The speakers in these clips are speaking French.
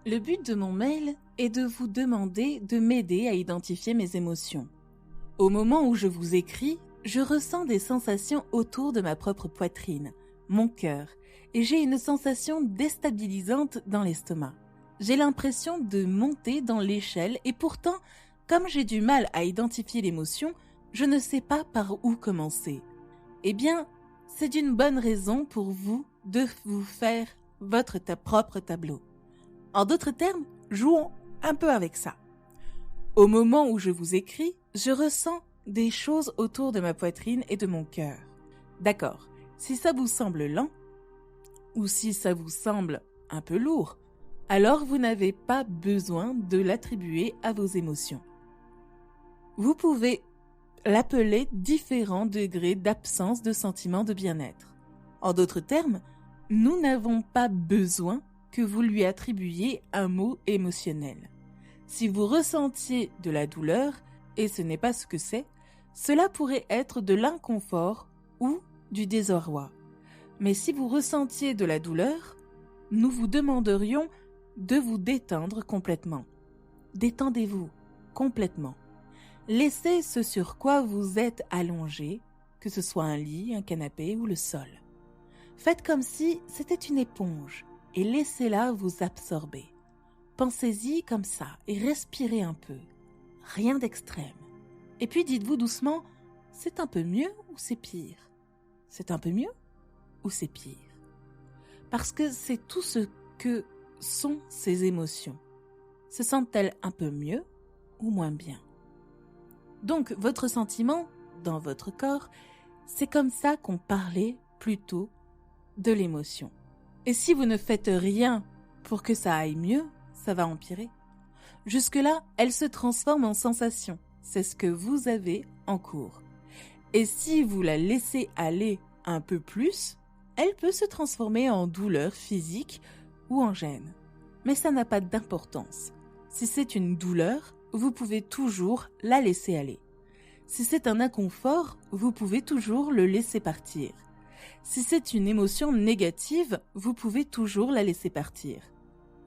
Le but de mon mail est de vous demander de m'aider à identifier mes émotions. Au moment où je vous écris, je ressens des sensations autour de ma propre poitrine, mon cœur, et j'ai une sensation déstabilisante dans l'estomac. J'ai l'impression de monter dans l'échelle et pourtant, comme j'ai du mal à identifier l'émotion, je ne sais pas par où commencer. Eh bien, c'est d'une bonne raison pour vous de vous faire votre propre tableau. En d'autres termes, jouons un peu avec ça. Au moment où je vous écris, je ressens des choses autour de ma poitrine et de mon cœur. D'accord, si ça vous semble lent, ou si ça vous semble un peu lourd, alors vous n'avez pas besoin de l'attribuer à vos émotions. Vous pouvez l'appeler différents degrés d'absence de sentiment de bien-être. En d'autres termes, nous n'avons pas besoin que vous lui attribuiez un mot émotionnel. Si vous ressentiez de la douleur, et ce n'est pas ce que c'est, cela pourrait être de l'inconfort ou du désarroi. Mais si vous ressentiez de la douleur, nous vous demanderions de vous détendre complètement. Détendez-vous complètement. Laissez ce sur quoi vous êtes allongé, que ce soit un lit, un canapé ou le sol. Faites comme si c'était une éponge et laissez-la vous absorber. Pensez-y comme ça et respirez un peu. Rien d'extrême. Et puis dites-vous doucement, c'est un peu mieux ou c'est pire? C'est un peu mieux ou c'est pire? Parce que c'est tout ce que sont ces émotions. Se sentent-elles un peu mieux ou moins bien? Donc, votre sentiment dans votre corps, c'est comme ça qu'on parlait plutôt de l'émotion. Et si vous ne faites rien pour que ça aille mieux, ça va empirer. Jusque-là, elle se transforme en sensation. C'est ce que vous avez en cours. Et si vous la laissez aller un peu plus, elle peut se transformer en douleur physique ou en gêne. Mais ça n'a pas d'importance. Si c'est une douleur, vous pouvez toujours la laisser aller. Si c'est un inconfort, vous pouvez toujours le laisser partir. Si c'est une émotion négative, vous pouvez toujours la laisser partir.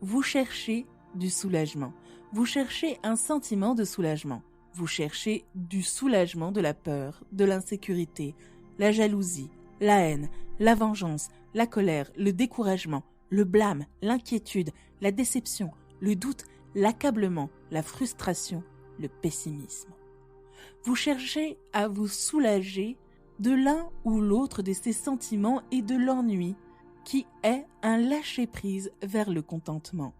Vous cherchez du soulagement. Vous cherchez un sentiment de soulagement. Vous cherchez du soulagement de la peur, de l'insécurité, la jalousie, la haine, la vengeance, la colère, le découragement, le blâme, l'inquiétude, la déception, le doute, l'accablement, la frustration, le pessimisme. Vous cherchez à vous soulager de l'un ou l'autre de ces sentiments et de l'ennui qui est un lâcher-prise vers le contentement,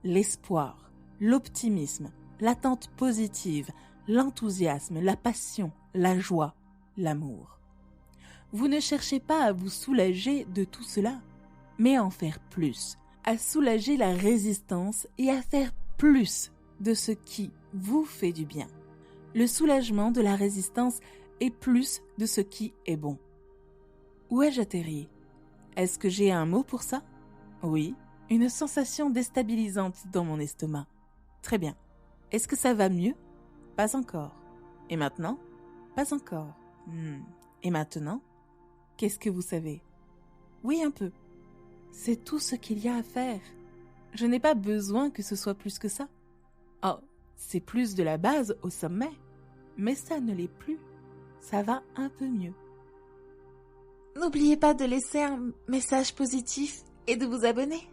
l'espoir, l'optimisme, l'attente positive, l'enthousiasme, la passion, la joie, l'amour. Vous ne cherchez pas à vous soulager de tout cela, mais à en faire plus, à soulager la résistance et à faire plus de ce qui vous fait du bien. Le soulagement de la résistance est plus de ce qui est bon. Où ai-je atterri? Est-ce que j'ai un mot pour ça? Oui, une sensation déstabilisante dans mon estomac. Très bien. Est-ce que ça va mieux? Pas encore. Et maintenant? Pas encore. Et maintenant? Qu'est-ce que vous savez? Oui, un peu. C'est tout ce qu'il y a à faire. Je n'ai pas besoin que ce soit plus que ça. Oh, c'est plus de la base au sommet. Mais ça ne l'est plus. Ça va un peu mieux. N'oubliez pas de laisser un message positif et de vous abonner.